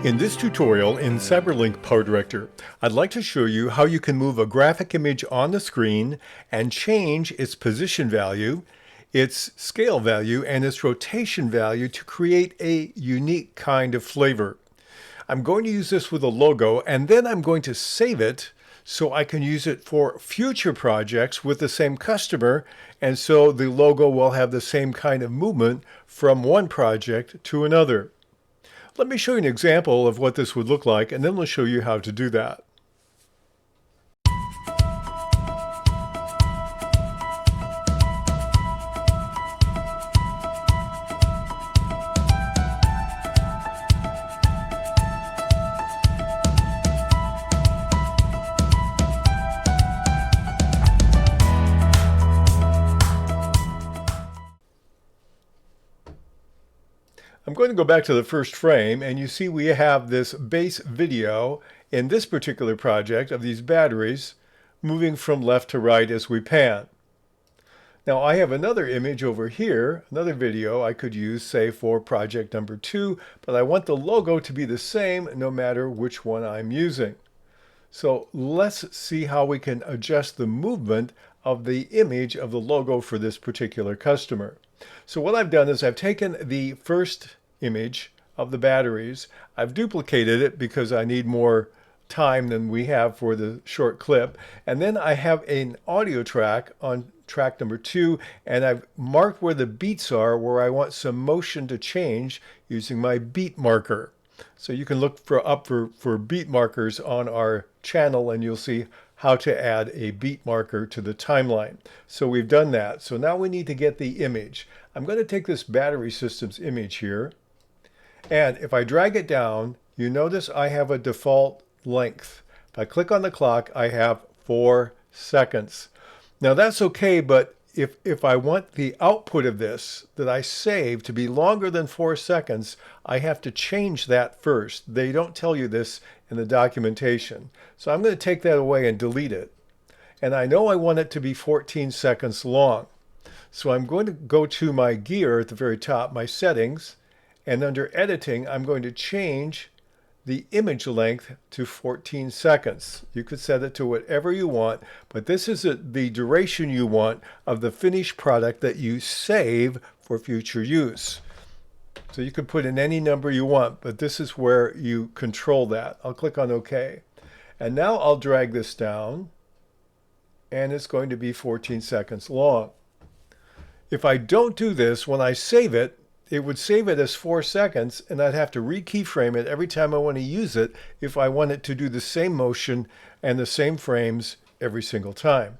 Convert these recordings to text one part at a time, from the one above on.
In this tutorial in CyberLink PowerDirector, I'd like to show you how you can move a graphic image on the screen and change its position value, its scale value, and its rotation value to create a unique kind of flavor. I'm going to use this with a logo, and then I'm going to save it so I can use it for future projects with the same customer, and so the logo will have the same kind of movement from one project to another. Let me show you an example of what this would look like, and then we'll show you how to do that. I'm going to go back to the first frame, and you see we have this base video in this particular project of these batteries moving from left to right as we pan. Now I have another image over here, another video I could use, say, for project number 2, but I want the logo to be the same no matter which one I'm using. So let's see how we can adjust the movement of the image of the logo for this particular customer. So what I've done is I've taken the first image of the batteries, I've duplicated it because I need more time than we have for the short clip, and then I have an audio track on track number 2, and I've marked where the beats are where I want some motion to change using my beat marker. So you can look for beat markers on our channel, and you'll see how to add a beat marker to the timeline. So we've done that. So now we need to get the image. I'm going to take this battery systems image here, and if I drag it down, you notice I have a default length. If I click on the clock, I have 4 seconds. Now that's okay, but if I want the output of this that I save to be longer than 4 seconds, I have to change that first. They don't tell you this in the documentation. So I'm going to take that away and delete it. And I know I want it to be 14 seconds long. So I'm going to go to my gear at the very top, my settings, and under editing, I'm going to change the image length to 14 seconds. You could set it to whatever you want, but this is the duration you want of the finished product that you save for future use. So you could put in any number you want, but this is where you control that. I'll click on OK. And now I'll drag this down, and it's going to be 14 seconds long. If I don't do this, when I save it, it would save it as 4 seconds, and I'd have to re-keyframe it every time I want to use it if I want it to do the same motion and the same frames every single time.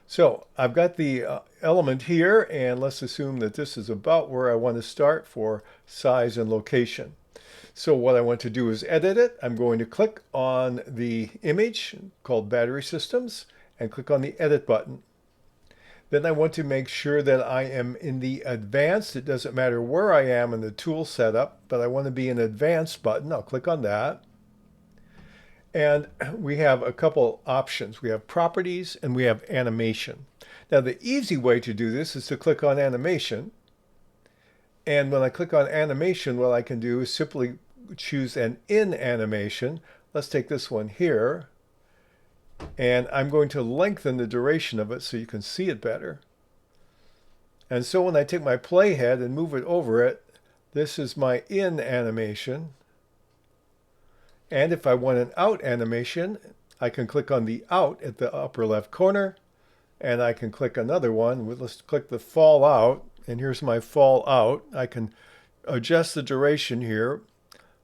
So I've got the element here, and let's assume that this is about where I want to start for size and location. So what I want to do is edit it. I'm going to click on the image called Battery Systems and click on the Edit button. Then I want to make sure that I am in the Advanced. It doesn't matter where I am in the tool setup, but I want to be in Advanced button. I'll click on that. And we have a couple options. We have Properties and we have Animation. Now the easy way to do this is to click on Animation. And when I click on Animation, what I can do is simply choose an In Animation. Let's take this one here. And I'm going to lengthen the duration of it so you can see it better. And so when I take my playhead and move it over it, this is my in animation. And if I want an out animation, I can click on the out at the upper left corner, and I can click another one. Let's click the fall out, and here's my fall out. I can adjust the duration here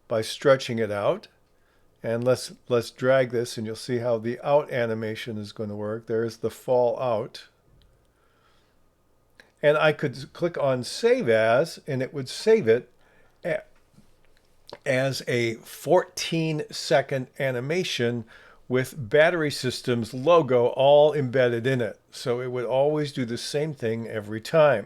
by stretching it out. And let's drag this, and you'll see how the out animation is going to work. There's the fall out. And I could click on Save As, and it would save it as a 14-second animation with Battery Systems logo all embedded in it. So it would always do the same thing every time.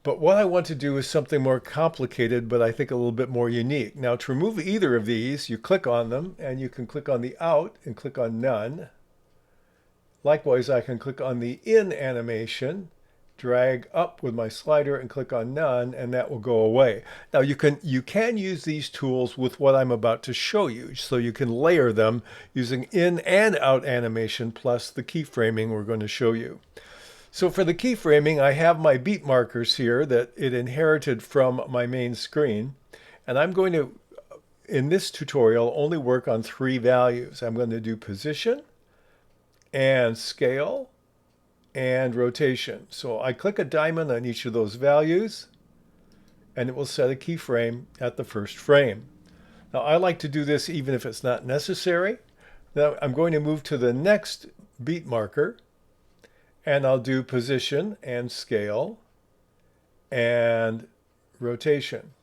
But what I want to do is something more complicated, but I think a little bit more unique. Now to remove either of these, you click on them, and you can click on the out and click on none. Likewise, I can click on the in animation drag up with my slider and click on none, and that will go away. Now you can use these tools with what I'm about to show you, so you can layer them using in and out animation plus the keyframing we're going to show you. So for the keyframing, I have my beat markers here that it inherited from my main screen, and I'm going to, in this tutorial, only work on 3 values. I'm going to do position and scale and rotation. So I click a diamond on each of those values, and it will set a keyframe at the first frame. Now I like to do this even if it's not necessary. Now I'm going to move to the next beat marker, and I'll do position and scale and rotation.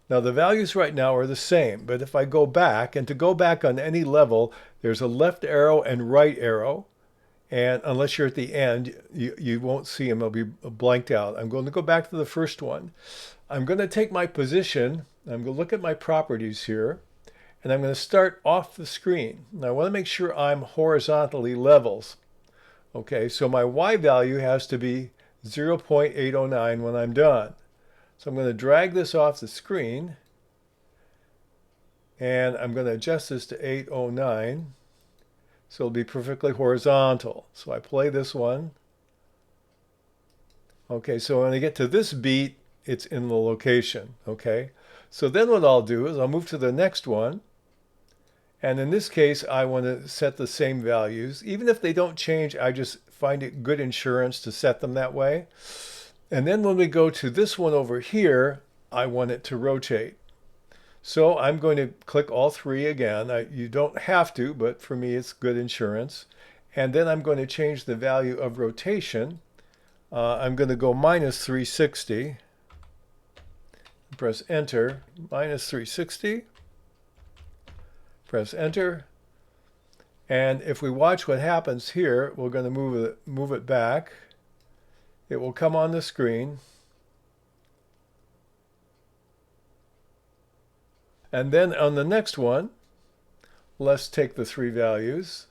Now the values right now are the same, but if I go back, and to go back on any level, there's a left arrow and right arrow. And unless you're at the end, you won't see them. They'll be blanked out. I'm going to go back to the first one. I'm going to take my position. I'm going to look at my properties here. And I'm going to start off the screen. Now I want to make sure I'm horizontally levels. Okay, so my Y value has to be 0.809 when I'm done. So I'm going to drag this off the screen. And I'm going to adjust this to 809. So it'll be perfectly horizontal. So I play this one. Okay, so when I get to this beat, it's in the location. Okay, so then what I'll do is I'll move to the next one. And in this case, I want to set the same values. Even if they don't change, I just find it good insurance to set them that way. And then when we go to this one over here, I want it to rotate. So I'm going to click all 3 again. You don't have to, but for me it's good insurance. And then I'm going to change the value of rotation. I'm going to go minus 360. Press enter. Minus 360. Press enter. And if we watch what happens here, we're going to move it back. It will come on the screen. And then on the next one, let's take the 3 values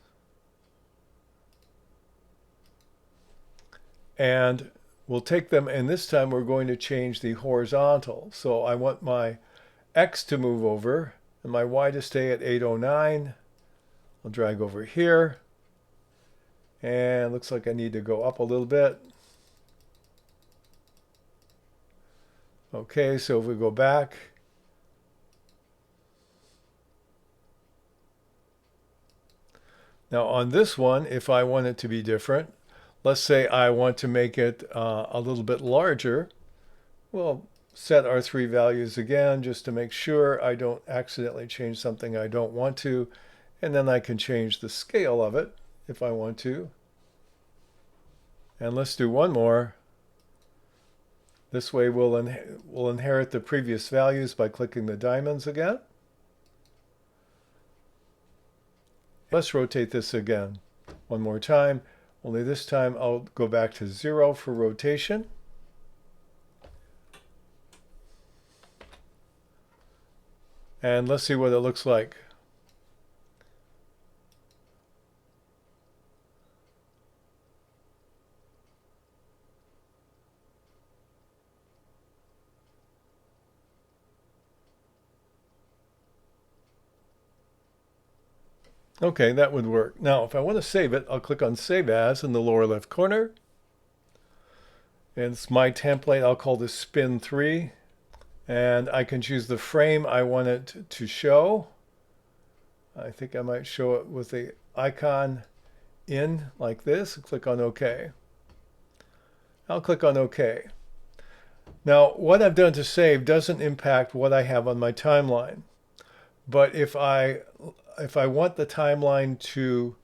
and we'll take them, and this time we're going to change the horizontal. So I want my X to move over and my Y to stay at 809. I'll drag over here, and looks like I need to go up a little bit. Okay, so if we go back, now on this one, if I want it to be different, let's say I want to make it a little bit larger, we'll set our 3 values again just to make sure I don't accidentally change something I don't want to, and then I can change the scale of it if I want to. And let's do one more. This way we'll inherit the previous values by clicking the diamonds again. Let's rotate this again one more time, only this time I'll go back to 0 for rotation. And let's see what it looks like. Okay, that would work. Now, if I want to save it, I'll click on Save As in the lower left corner. And it's my template. I'll call this Spin 3. And I can choose the frame I want it to show. I think I might show it with the icon in like this. Click on OK. I'll click on OK. Now, what I've done to save doesn't impact what I have on my timeline. But if I want the timeline to,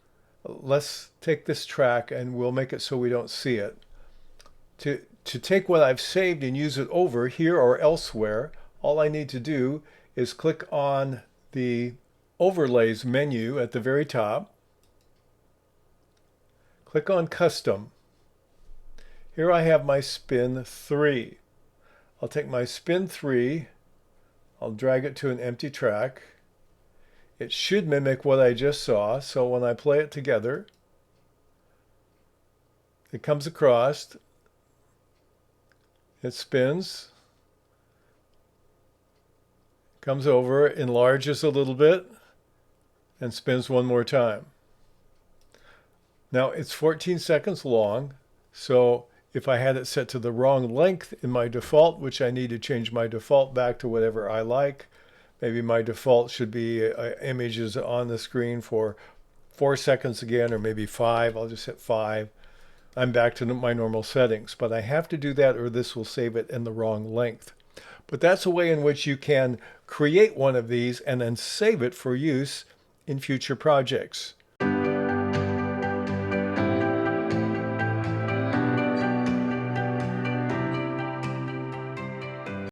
let's take this track and we'll make it so we don't see it. To take what I've saved and use it over here or elsewhere, all I need to do is click on the Overlays menu at the very top. Click on Custom. Here I have my Spin 3. I'll take my Spin 3, I'll drag it to an empty track. It should mimic what I just saw, so when I play it together, It comes across, it spins, comes over, enlarges a little bit, and spins one more time. Now it's 14 seconds long, so if I had it set to the wrong length in my default, which I need to change my default back to whatever I like, maybe my default should be images on the screen for 4 seconds again, or maybe 5. I'll just hit 5. I'm back to my normal settings, but I have to do that or this will save it in the wrong length. But that's a way in which you can create one of these and then save it for use in future projects.